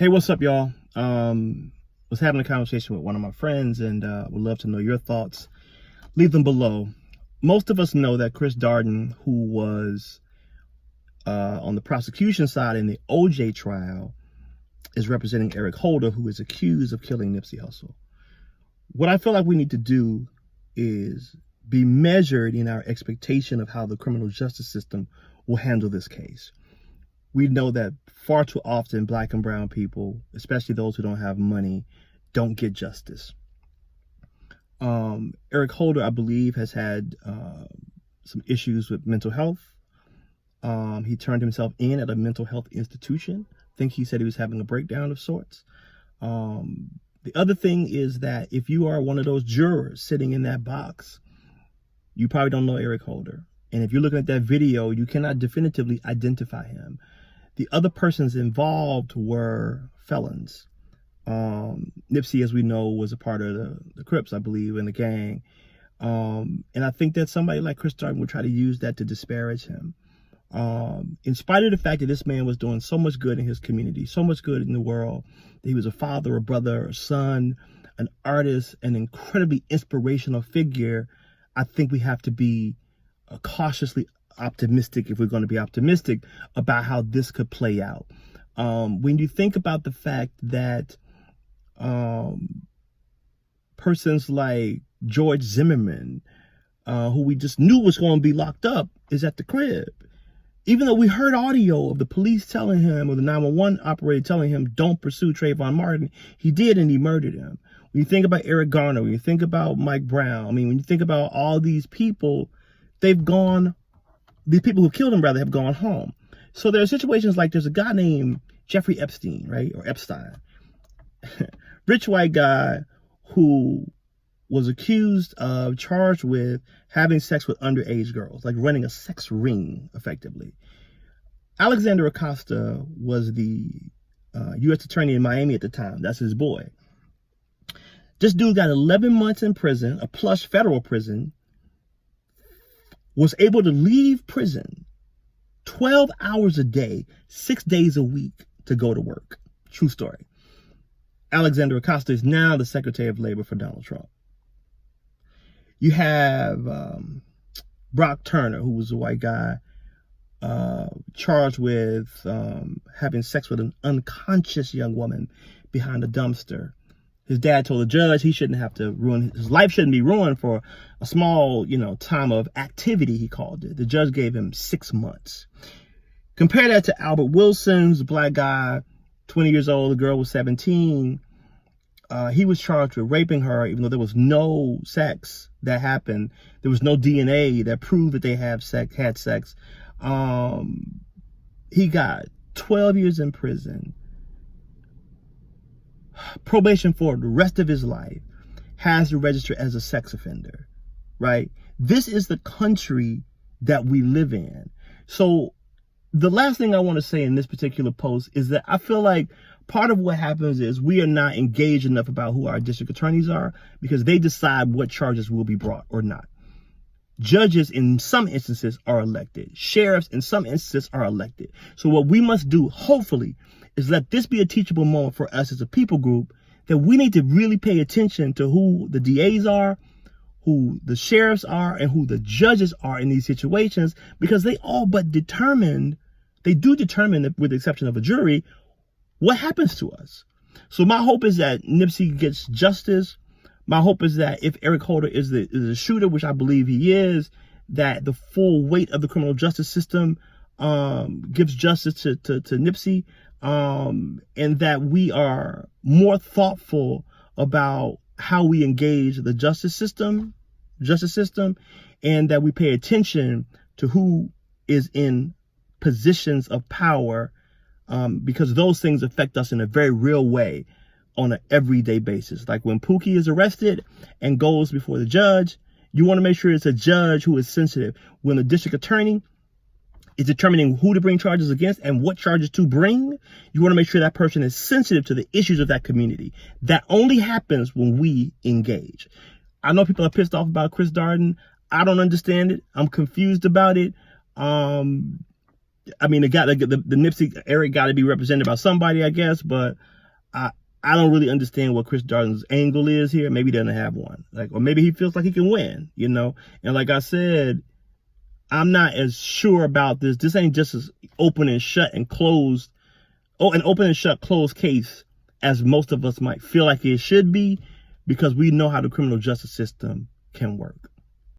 Hey, what's up, y'all? Was having a conversation with one of my friends and would love to know your thoughts. Leave them below. Most of us know that Chris Darden, who was on the prosecution side in the OJ trial, is representing Eric Holder, who is accused of killing Nipsey Hussle. What I feel like we need to do is be measured in our expectation of how the criminal justice system will handle this case. We know that far too often black and brown people, especially those who don't have money, don't get justice. Eric Holder, I believe, has had some issues with mental health. He turned himself in at a mental health institution. I think he said he was having a breakdown of sorts. The other thing is that if you are one of those jurors sitting in that box, you probably don't know Eric Holder. And if you're looking at that video, you cannot definitively identify him. The other persons involved were felons. Nipsey, as we know, was a part of the Crips, I believe, in the gang. And I think that somebody like Chris Darden would try to use that to disparage him. In spite of the fact that this man was doing so much good in his community, so much good in the world, that he was a father, a brother, a son, an artist, an incredibly inspirational figure, I think we have to be cautiously optimistic, if we're going to be optimistic, about how this could play out. When you think about the fact that persons like George Zimmerman, who we just knew was going to be locked up, is at the crib. Even though we heard audio of the police telling him, or the 911 operator telling him, don't pursue Trayvon Martin, he did, and he murdered him. When you think about Eric Garner, when you think about Mike Brown, I mean, when you think about all these people, they've gone, these people who killed him, rather, have gone home. So there are situations like there's a guy named Jeffrey Epstein, right? Or Epstein. Rich white guy who was accused of, charged with having sex with underage girls, like running a sex ring, effectively. Alexander Acosta was the U.S. attorney in Miami at the time. That's his boy. This dude got 11 months in prison, a plush federal prison, was able to leave prison 12 hours a day, 6 days a week to go to work. True story. Alexander Acosta is now the Secretary of Labor for Donald Trump. You have Brock Turner, who was a white guy, charged with having sex with an unconscious young woman behind a dumpster. His dad told the judge he shouldn't have to ruin, his life shouldn't be ruined for a small, time of activity, he called it. The judge gave him 6 months. Compare that to Albert Wilson's, a black guy, 20 years old, the girl was 17. He was charged with raping her, even though there was no sex that happened. There was no DNA that proved that they had sex. He got 12 years in prison, probation for the rest of his life, has to register as a sex offender, right? This is the country that we live in. So the last thing I want to say in this particular post is that I feel like part of what happens is we are not engaged enough about who our district attorneys are, because they decide what charges will be brought or not. Judges in some instances are elected. Sheriffs in some instances are elected. So what we must do, hopefully, is let this be a teachable moment for us as a people group, that we need to really pay attention to who the DAs are, who the sheriffs are, and who the judges are in these situations, because they all but determine, with the exception of a jury, what happens to us. So my hope is that Nipsey gets justice. My hope is that if Eric Holder is the shooter, which I believe he is, that the full weight of the criminal justice system gives justice to Nipsey, and that we are more thoughtful about how we engage the justice system, and that we pay attention to who is in positions of power, because those things affect us in a very real way on an everyday basis. Like when Pookie is arrested and goes before the judge, you want to make sure it's a judge who is sensitive. When the district attorney is determining who to bring charges against and what charges to bring, you want to make sure that person is sensitive to the issues of that community. That only happens when we engage. I know people are pissed off about Chris Darden. I don't understand it. I'm confused about it. I mean, the Nipsey Eric got to be represented by somebody, I guess, but I don't really understand what Chris Darden's angle is here. Maybe he doesn't have one, or maybe he feels like he can win, And like I said, I'm not as sure about this. This ain't just as open and shut and closed. Oh, an open and shut closed case as most of us might feel like it should be, because we know how the criminal justice system can work.